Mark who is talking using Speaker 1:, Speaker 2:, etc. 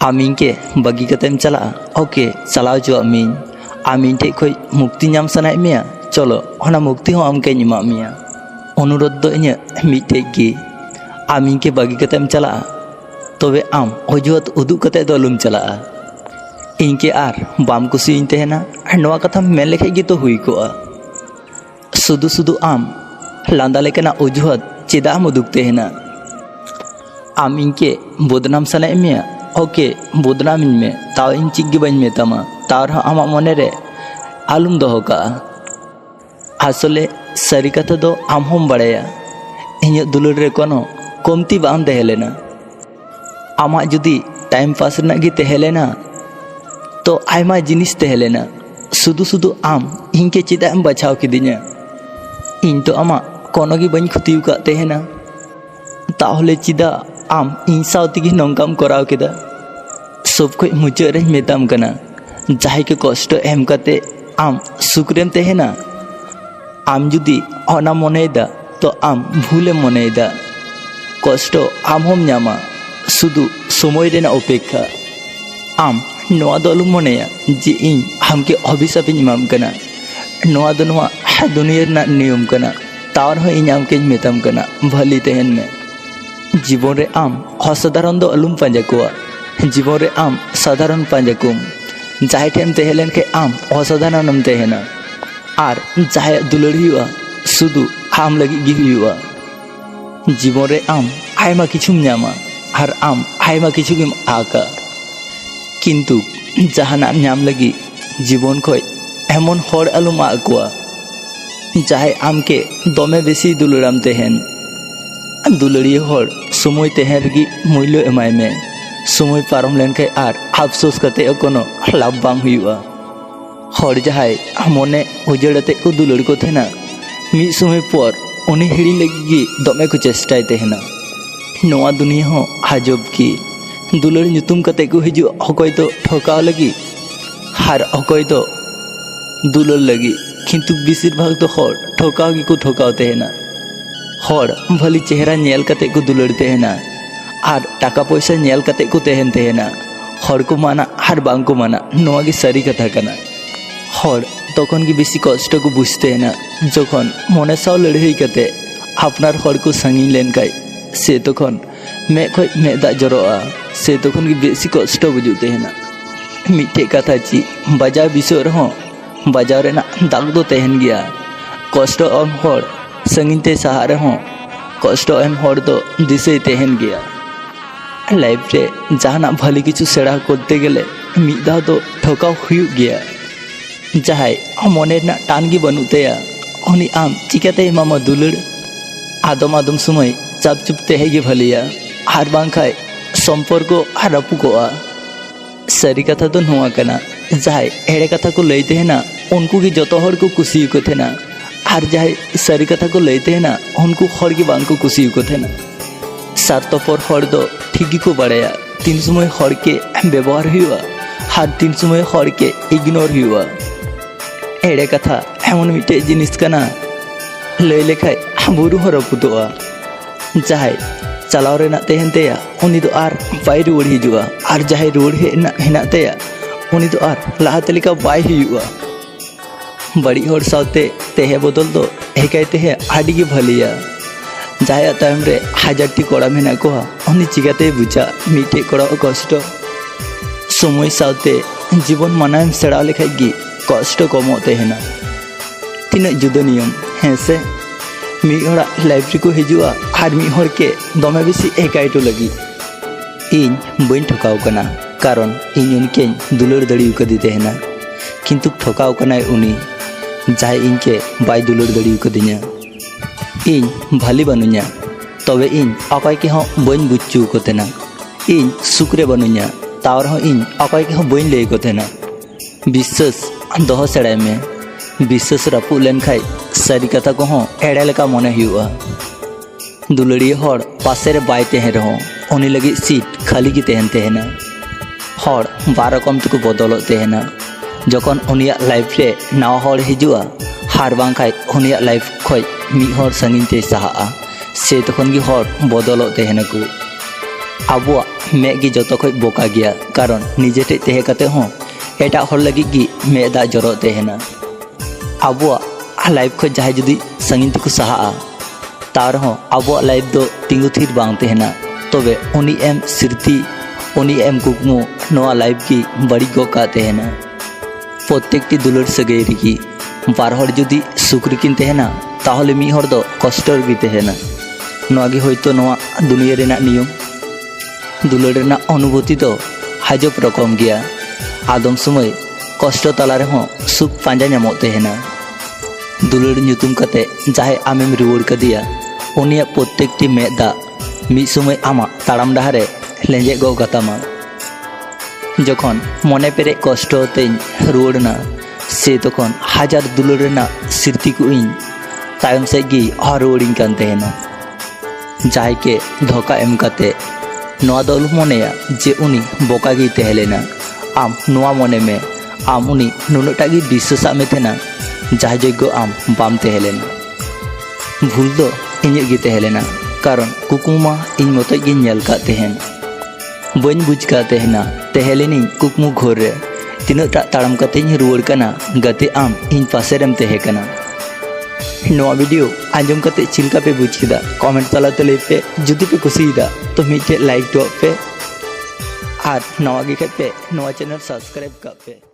Speaker 1: आम इनके बगी कतेम चला ओके चलाव जो आमीन आम इन ठे खो मुक्ति नाम सनाए मेया चलो ओना मुक्ति हो आम के एमा मेया अनुरोध दो इᱧ मिटे गी आम इनके बगी कतेम चला तबे आम अजुहत उदुग कते दो अलुम चला इनके आर बाम कुसी इन तेहना नवा कथा मेन लेखे गी तो हुई कोआ सुदु सुदु आम लांदा लेकना अजुहत चेदाम उदुग तेहना आम इनके बदनाम सनाए मेया ओके बदनाम में ताव इन चिग्गी बन मेतामा तार आमा मने रे आलुम दोहो का आसले सारी कथा दो आम हम बड़ाया इन दुलड़ रे कोनो कमती बाम तहेलेना आमा जुदी टाइम पास रना गी तहेलेना तो आयमा जिनिस तहेलेना सुदु सुदु आम इनके चेदा एम बचाव किदिया इन तो आमा कोनो गी बन खुतिव का तहेना ताहले चिदा आम इन सावती नौकाम कराव केदा सब को मुझे रे मेताम कना जहां के कष्ट एम कते आम सुकरेम तेहना आम जुदी ओना मनेदा तो आम भूले मनेदा कष्ट आम हम नामा सुदु समय रेना अपेक्षा आम नोआ दो अलुम मनेया जे इन आम के अभिशाप इमाम कना नोआ दो नोआ दुनिया रेना नियम कना तार हो इन आम के मेताम कना भली तेहन में जीवन रे आम असाधारण दो अलुम पांजा कोआ जीवन रे आम साधारण पांजा कुम जहां ठेम तेहलेन के आम असाधारणम तेहना आर जहां दुलड़ हुआ सुदु आम लगी गी हुआ जीवन रे आम आयमा किछुम न्यामा आर आम आयमा किछु गिम आका किंतु जहाना न्याम लगी जीवन खोय एमन हर अलुम आकुआ जहां आम के दमे बेसी दुलड़ाम तेहन दुलड़िया हर समय तेहन रगी मूल्य एमाय में समय पारम लेनखे आर अफसोस कते कोनो लाभ बांग हुआ हर जहां मने उजड़ते को दुलड़ को थेना मी समय पर उन्हें हिड़ी लगी दमे को चेष्टाय तेहना नोआ दुनिया हो आजब की दुलड़ नुतुम कते को हिजु हकोय तो ठोकाव लगी हार हकोय तो दुलड़ लगी किंतु बेसिर भाग तो हर ठोकाव की को ठोकाव तेहना हर भली चेहरा नेल कते को दुलड़ तेहना आर टाका पैसा नेल कते को तेहन तेहना हर को माना आर बांग को माना नोआ की सारी कथा कना हर तखन की बेसी कष्ट को बुझते है ना जखन मने साव लड़ाई कते आपनार हर को संगी लेन काय से तखन मे खय मे दा जरोआ से तखन की बेसी कष्ट बुझते है ना मिठे कथा ची बाजार विषय रहो बाजार रेना दाग दो तेहन गया कष्ट अम हर संगिन ते सहारे हों कष्ट एम हर दो दिसे तेहन गया लाइफ रे जहाना भली किछु सेड़ा करते गेले मिदा तो ठोकाव हुयु गया जहां मने ना टान गी बनुतेया उनी आम चिकाते मामा दुलड़ आदम आदम समय चाप चुप तेहे गे भलिया हार बांखाय संपर्क हारापु कोआ सारी कथा तो नोआ कना जहां एड़े कथा को लैते है ना उनको की जतो हर को कुसी को थे ना आर जहां सारी कथा को लेते हैं ना उनको हर की बांग को कुसी को थे ना स्वार्थपर हर दो ठीक को बढ़ाया तीन समय हर के व्यवहार हुआ हर तीन समय हर के इग्नोर हुआ एड़े कथा एमन मिटे जिनिस कना लय लेखाय बुरु हर पुतोआ जहां चलाव रेना तेहन तेया उनी दो आर बाय रुवाड़ हिजुआ आर जहां रुवाड़ हेना तेया उनी दो आर लाहाते लेका बाय हुआ बड़ी हर सावते तेहे बदल दो हेकायते हे आडी गे भलिया जहां तायम रे हजारटी कोड़ा मेना को उनी चिकाते बुझा मिठे कोड़ा कष्ट समय सावते जीवन मानाम सेड़ा लेखाय गी कष्ट कमोते हेना तीना जुदा नियम हैं से मी हड़ा लाइफ रे को हिजुआ आर मी हर के दमे बेसी एकाइटो लगी इन बइन ठोकाव कना कारण इन उनके दुलड़ दड़ी कदी तेहना किंतु ठोकाव कनाय उनी जहां इनके बाय दुलड़ दड़ी कदिया इन भाली बनुया तबे इन अकय के हो बइन बुच्चू को तेना इन सुकरे बनुया तावर हो इन अकय के हो बइन ले को तेना विश्वास दोह सेड़ाय में विश्वास रापु लेन खाय सारी कथा को हो एड़े लेका मने हुआ दुलड़िया हर पासे रे बाय तेहे रहो उनी लगी सीट खाली की तेहन तेहना हर बार कम तक बदल तेहना जखन उनिया लाइफ रे नाव हर हिजुआ हार बांखाय उनिया लाइफ खय मी हर संगिन ते सहा से तखन गी हर बदल तेहना को abuak med gi joto khoj boka gya karon nije te tehe kate ho eta hor lagi gi med da joro tehena abuak life khoj jahay judi sangin tiku saha a tar ho abuak life do tingu thir bang tehena tobe uni em sirti uni em kukmu noa life gi badi go ka tehena প্রত্যেকটি দুলর সাগৈ রেগি বার হর যদি সুখরিকিন তেহেনা তাহলে me হর দো কষ্টর গি তেহেনা নোয়াগি হয়তো নোয়া দুনিয়া রেনা নিয়ম দুলর রেনা অনুভূতি তো হাজব রকম গিয়া আদম সময় কষ্ট তালারে হ সুখ পাঞ্জা নামো তেহেনা দুলর nyutum kate jahay amem ruwar kadiya unia প্রত্যেকটি মেদা মি সময় আমা তাড়াম ডাহারে লেঞ্জে গো গাতামা যখন মনে পেরে কষ্ট তেই রুড়না সে তখন হাজার দুলরের না স্মৃতি কুইন তায়ম से गी हरुड़िन कान तेहेना जायके धोखा एम काते नोआ दल मनेया जे उनी बोका गी तेहलेना आम नोआ मने में आम उनी नुनटा गी विश्वास में थेना जाय जग्य आम बाम तेहलेना भूल दो इnye गी तेहलेना कारण कुकुमा इन मतो गी नेल का तेहेन बन बुझ का तेहना तेहलेनी कुकमु घोर रे तिनटा ताड़म कते रुवर कना गते आम इन पासेरम तेहे कना नोआ वीडियो आंजम कते चिलका पे बुझ किदा कमेंट तलाते लई पे जुदी पे कुसीदा तो मिटे लाइक दो पे और नवा गे पे नवा चैनल सब्सक्राइब का पे।